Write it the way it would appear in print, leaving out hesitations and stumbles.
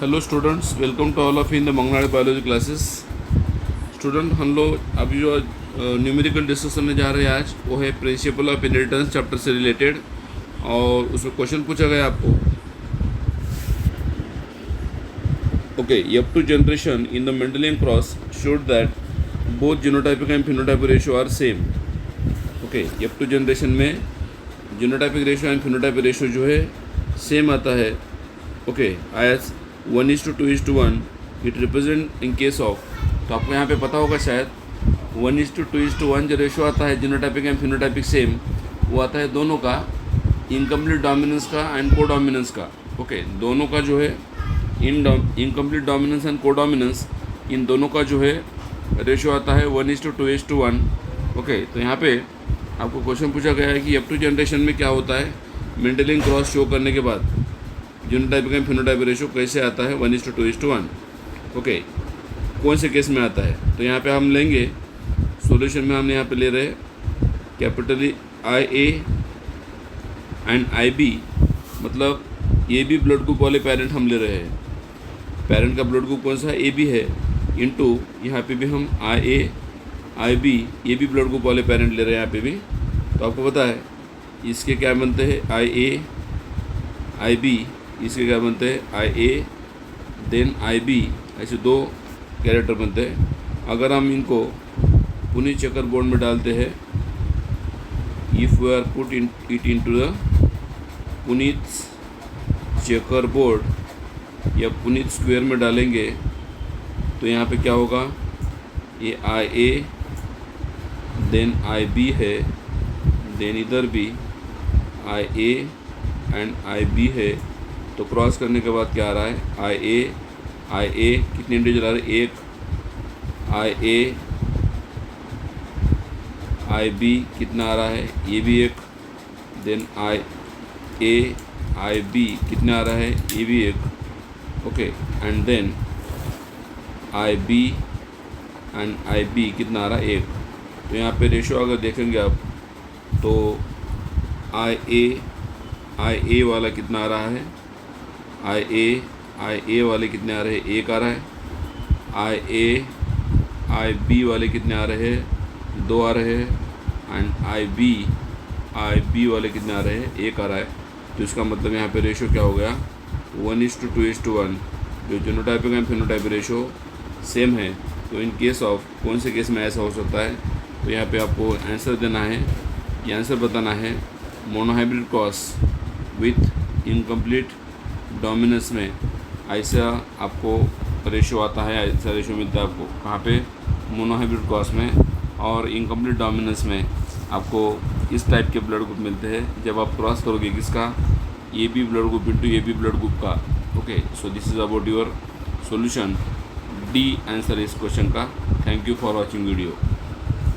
Hello students, welcome to all of in the Mangnade biology classes. Student, हम लोग अभी जो न्यूमेरिकल डिस्कशन में जा रहे हैं आज, वो है प्रिंसिपल ऑफ इनहेरिटेंस चैप्टर से रिलेटेड। और उसमें क्वेश्चन पूछा गया आपको, okay, F two generation in the Mendelian cross showed that both genotypic and phenotypic ratio are same. Okay, F two generation में genotypic ratio and phenotypic ratio जो है same आता है। Okay, as 1:2:1 it represent in case of, तो आपको यहाँ पे पता होगा शायद 1:2:1 जो रेशो आता है जीनोटाइपिक एंड फिनोटाइपिक सेम, वो आता है दोनों का, इनकम्प्लीट डोमिनेंस का एंड को डोमिनेंस का। ओके, दोनों का जो है इनकम्प्लीट डोमिनेंस एंड को डोमिनेंस, इन दोनों का जो है रेशो आता है 1:2:1। ओके, तो यहाँ पे आपको क्वेश्चन पूछा गया है कि F2 जनरेशन में क्या होता है मेंडेलियन क्रॉस शो करने के बाद जीनोटाइपिक एंड फिनोटाइपिक रेशो कैसे आता है 1:2:1। ओके, कौन से केस में आता है, तो यहाँ पे हम लेंगे सॉल्यूशन में, हम यहाँ पे ले रहे हैं कैपिटली IA एंड IB, मतलब AB ब्लड ग्रुप वाले पेरेंट हम ले रहे हैं। पेरेंट का ब्लड ग्रुप कौन सा है, AB है, इनटू यहाँ पे भी हम IA IB AB blood group वाले पेरेंट ले रहे हैं यहाँ पे भी। तो आपको पता है इसके क्या बनते हैं, IA IB, इसके क्या बनते हैं IA देन IB, ऐसे दो कैरेक्टर बनते हैं। अगर हम इनको पुनीत चेकर बोर्ड में डालते हैं, if we are put it into the Punnett checkerboard या पुनीत स्क्वायर में डालेंगे, तो यहाँ पे क्या होगा, ये IA देन IB है, देन इधर भी IA एंड IB है। तो क्रॉस करने के बाद क्या आ रहा है, IA कितने इंडिविजुअल आ रहे हैं, एक, IA IB कितना आ रहा है, ये भी एक, देन IA IB कितना आ रहा है, ये भी एक। Okay, and then IB and IB कितना आ रहा है, एक। तो यहाँ पे रेशो अगर देखेंगे आप, तो IA वाला कितना आ रहा है, IA वाले कितने आ रहे हैं, एक आ रहा है। IB वाले कितने आ रहे हैं, दो आ रहे हैं। एंड IB वाले कितने आ रहे हैं, एक आ रहा है। तो इसका मतलब यहाँ पे रेशो क्या हो गया, 1:2:1, जो genotypic and phenotypic ratio same है। तो इन केस ऑफ, कौन से केस में ऐसा हो सकता है, तो यहाँ पे आपको आंसर देना है, ये आंसर बताना है, monohybrid cross with incomplete dominance में ऐसा आपको रेशो आता है, ऐसा रेशो मिलता है आपको कहाँ पे, मोनोहाइब्रिड क्रॉस में। और इनकम्प्लीट डोमिनेंस में आपको इस टाइप के ब्लड ग्रुप मिलते हैं जब आप क्रॉस करोगे किसका, AB blood group into AB blood group का। Okay, so this is about your solution, D answer इस क्वेश्चन का। Thank you for watching video.